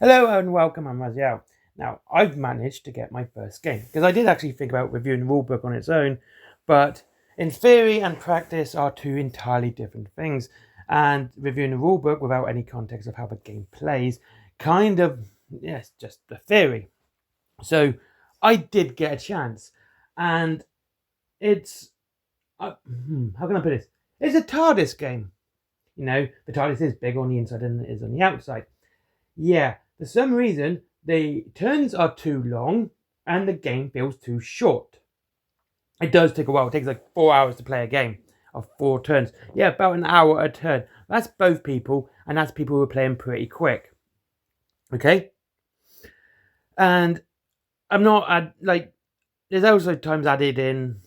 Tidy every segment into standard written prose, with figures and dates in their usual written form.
Hello and welcome, I'm Raziel. Now, I've managed to get my first game, because I did actually think about reviewing the rulebook on its own, but in theory and practice are two entirely different things, and reviewing the rulebook without any context of how the game plays, yes, just the theory. So, I did get a chance, and it's, how can I put this? It's a TARDIS game. You know, the TARDIS is bigger on the inside than it is on the outside. Yeah, for some reason, the turns are too long and the game feels too short. It does take a while. It takes like 4 hours to play a game of 4 turns. Yeah, about an hour a turn. That's both people, and that's people who are playing pretty quick. Okay? And I'm not, there's also times added in.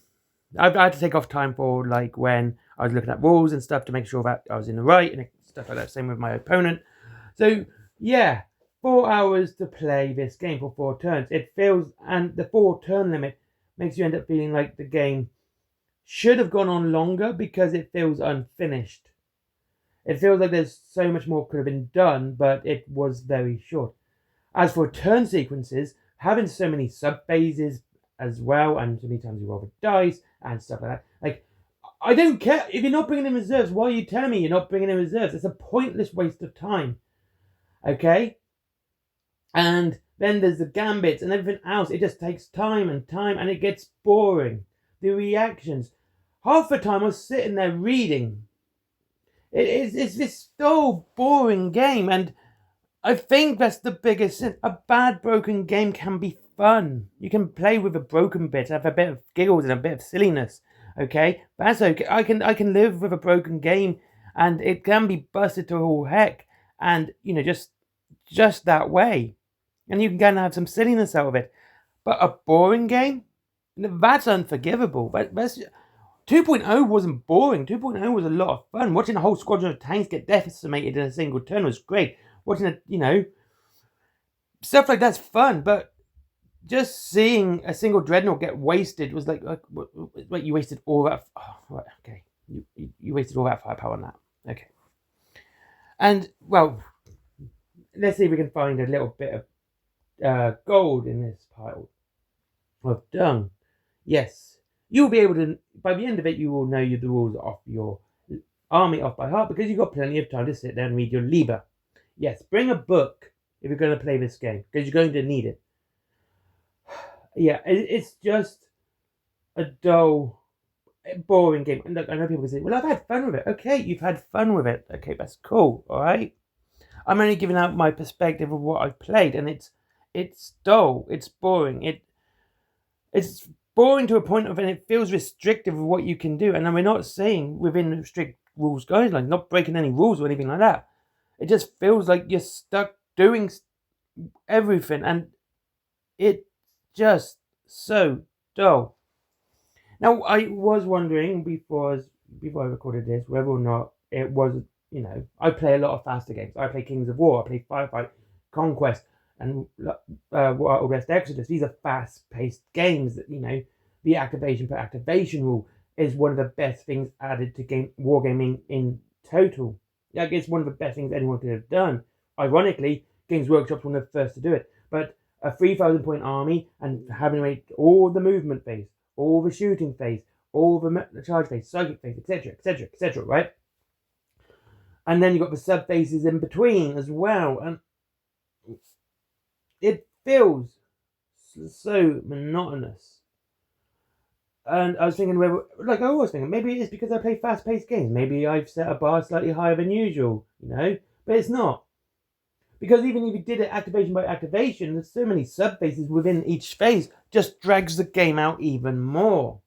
I've had to take off time for, like, when I was looking at rules and stuff to make sure that I was in the right and stuff like that. Same with my opponent. So, yeah, 4 hours to play this game for 4 turns. It feels, and the 4 turn limit makes you end up feeling like the game should have gone on longer because it feels unfinished. It feels like there's so much more could have been done, but it was very short. As for turn sequences, having so many sub phases as well, and so many times you roll the dice and stuff like that. Like, I don't care if you're not bringing in reserves. Why are you telling me you're not bringing in reserves? It's a pointless waste of time. Okay? And then there's the gambits and everything else. It just takes time, and it gets boring. The reactions. Half the time I was sitting there reading. It's this dull, boring game, and I think that's the biggest sin. A bad, broken game can be fun. You can play with a broken bit, have a bit of giggles and a bit of silliness. Okay? That's okay. I can live with a broken game, and it can be busted to all heck. And, just that way. And you can kind of have some silliness out of it. But a boring game? That's unforgivable. That's 2.0 wasn't boring. 2.0 was a lot of fun. Watching a whole squadron of tanks get decimated in a single turn was great. Watching stuff like that's fun. But just seeing a single dreadnought get wasted was like you wasted all that. Oh, right, okay. You wasted all that firepower on that. Okay. And, well, let's see if we can find a little bit of gold in this pile of dung. Yes, you'll be able to, by the end of it, you will know the rules off your army off by heart because you've got plenty of time to sit there and read your Liber. Yes, bring a book if you're going to play this game because you're going to need it. Yeah, it's just a dull, boring game. And look, I know people can say, well, I've had fun with it. Okay, you've had fun with it. Okay, that's cool, all right? I'm only giving out my perspective of what I've played, and it's dull, it's boring, it's boring to a point of, and it feels restrictive of what you can do. And then we're not saying within the strict rules guidelines, not breaking any rules or anything like that. It just feels like you're stuck doing everything, and it's just so dull. Now, I was wondering before I recorded this whether or not it was. I play a lot of faster games. I play Kings of War, I play Firefight, Conquest, and Wild West Exodus. These are fast-paced games that, the activation per activation rule is one of the best things added to wargaming in total. Like, it's one of the best things anyone could have done. Ironically, Games Workshop's one of the first to do it. But a 3,000-point army and having all the movement phase, all the shooting phase, all the charge phase, psychic phase, etc., etc., etc., right? And then you've got the sub-phases in between as well. And it feels so monotonous. And I was thinking, maybe it's because I play fast-paced games. Maybe I've set a bar slightly higher than usual, But it's not. Because even if you did it activation by activation, there's so many sub-phases within each phase, just drags the game out even more.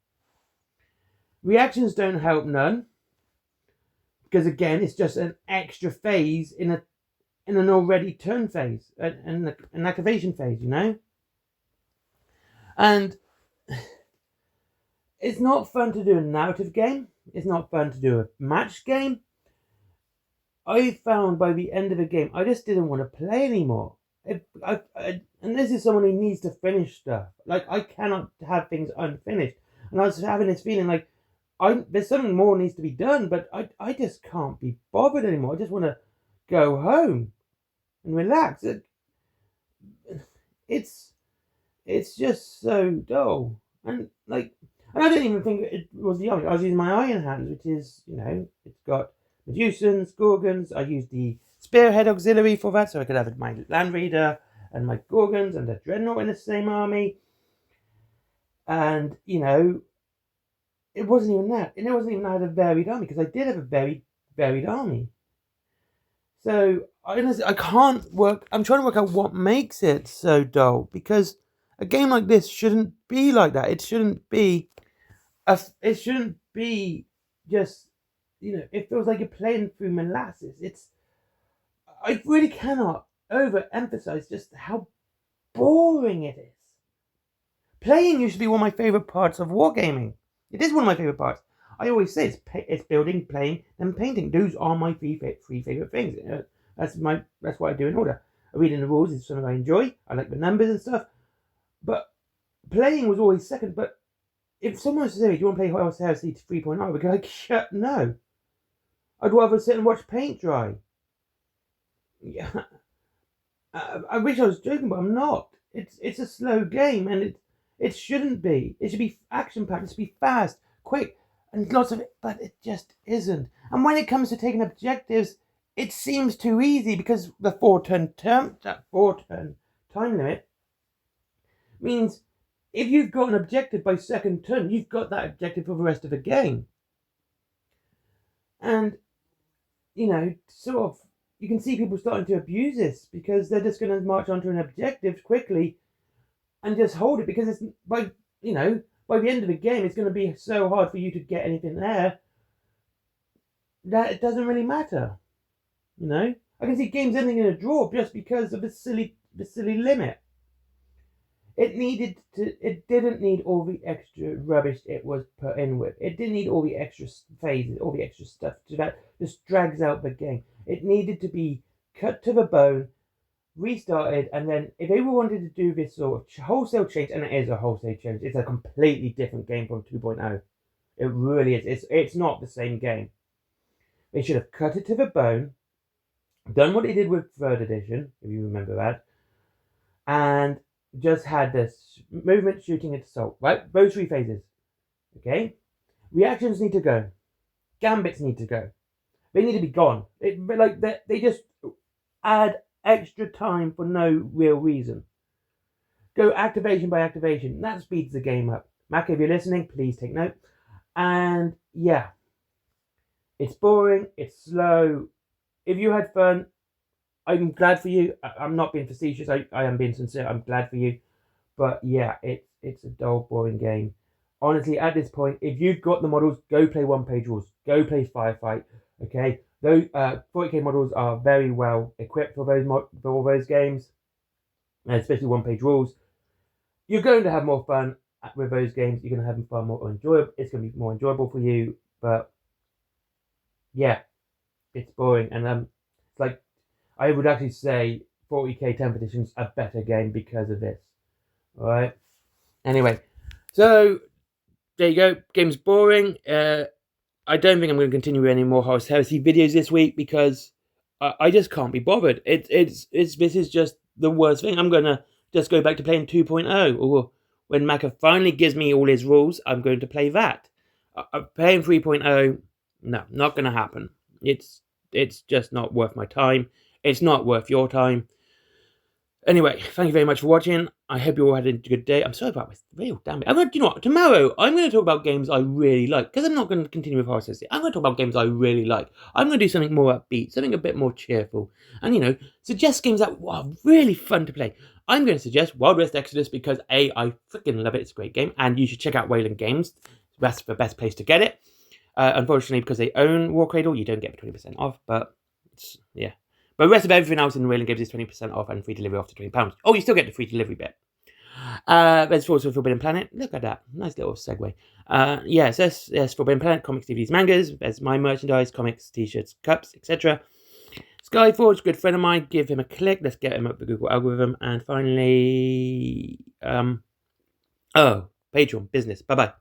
Reactions don't help none. Because again, it's just an extra phase in an already turn phase, an activation phase, And it's not fun to do a narrative game. It's not fun to do a match game. I found by the end of the game, I just didn't want to play anymore. And this is someone who needs to finish stuff. Like, I cannot have things unfinished. And I was having this feeling like, there's something more needs to be done, but I just can't be bothered anymore. I just want to go home and relax. it's just so dull. And I don't even think it was the army. I was using my Iron Hands, which is, it's got Medusans, Gorgons. I used the Spearhead Auxiliary for that, so I could have my Land Raider and my Gorgons and the Dreadnought in the same army. And, it wasn't even that. And it wasn't even out of a varied army, because I did have a very varied army. So, I can't work. I'm trying to work out what makes it so dull, because a game like this shouldn't be like that. It shouldn't be just, it feels like you're playing through molasses. I really cannot overemphasize just how boring it is. Playing used to be one of my favorite parts of wargaming. It is one of my favorite parts. I always say it's building, playing, and painting. Those are my three favorite things. That's what I do in order. Reading the rules is something I enjoy. I like the numbers and stuff. But playing was always second. But if someone was to say, do you want to play Horus Heresy 3.0? I would go like, no. I'd rather sit and watch paint dry. Yeah. I wish I was joking, but I'm not. It's a slow game, and it shouldn't be. It should be action-packed. It should be fast, quick, and lots of it, but it just isn't. And when it comes to taking objectives, it seems too easy, because the 4-turn time limit means if you've got an objective by second turn, you've got that objective for the rest of the game. And, sort of, you can see people starting to abuse this, because they're just going to march onto an objective quickly and just hold it, because it's by the end of the game, it's going to be so hard for you to get anything there that it doesn't really matter. I can see games ending in a draw just because of the silly limit. It didn't need all the extra rubbish it was put in with. It didn't need all the extra phases, all the extra stuff that just drags out the game. It needed to be cut to the bone, restarted, and then if they wanted to do this sort of wholesale change, and it is a wholesale change, it's a completely different game from 2.0. It really is. It's not the same game. They should have cut it to the bone, done what they did with 3rd edition, if you remember that, and just had this movement, shooting, and assault, right? Those 3 phases. Okay? Reactions need to go. Gambits need to go. They need to be gone. They just add extra time for no real reason. Go activation by activation. That speeds the game up. Mac, if you're listening, please take note. And yeah, it's boring. It's slow. If you had fun, I'm glad for you. I'm not being facetious. I am being sincere. I'm glad for you. But yeah, it's a dull, boring game. Honestly, at this point, if you've got the models, go play one-page rules. Go play Firefight. Okay, those 40k models are very well equipped for all those games, especially one-page rules. You're going to have more fun with those games. You're going to have them far more enjoyable. It's going to be more enjoyable for you. But yeah, it's boring, and I would actually say 40k 10th edition's a better game because of this. All right. Anyway, so there you go. Game's boring. I don't think I'm going to continue with any more Horus Heresy videos this week, because I just can't be bothered. This is just the worst thing. I'm going to just go back to playing 2.0, or when Maka finally gives me all his rules, I'm going to play that. Playing 3.0, no, not going to happen. It's just not worth my time. It's not worth your time. Anyway, thank you very much for watching. I hope you all had a good day. I'm sorry about this. Real damn it. Tomorrow I'm going to talk about games I really like, because I'm not going to continue with Horus Heresy. I'm going to talk about games I really like. I'm going to do something more upbeat, something a bit more cheerful, and suggest games that are really fun to play. I'm going to suggest Wild West Exodus, because I freaking love it. It's a great game, and you should check out Wayland Games. That's the best place to get it. Unfortunately, because they own War Cradle, you don't get 20% off. But yeah. But the rest of everything else in the Wayland Games is 20% off and free delivery after £20. Oh, you still get the free delivery bit. There's also Forbidden Planet. Look at that. Nice little segue. Yes, there's Forbidden Planet, comics, DVDs, mangas. There's my merchandise, comics, t-shirts, cups, etc. Skyforge, good friend of mine. Give him a click. Let's get him up the Google algorithm. And finally, Patreon, business. Bye-bye.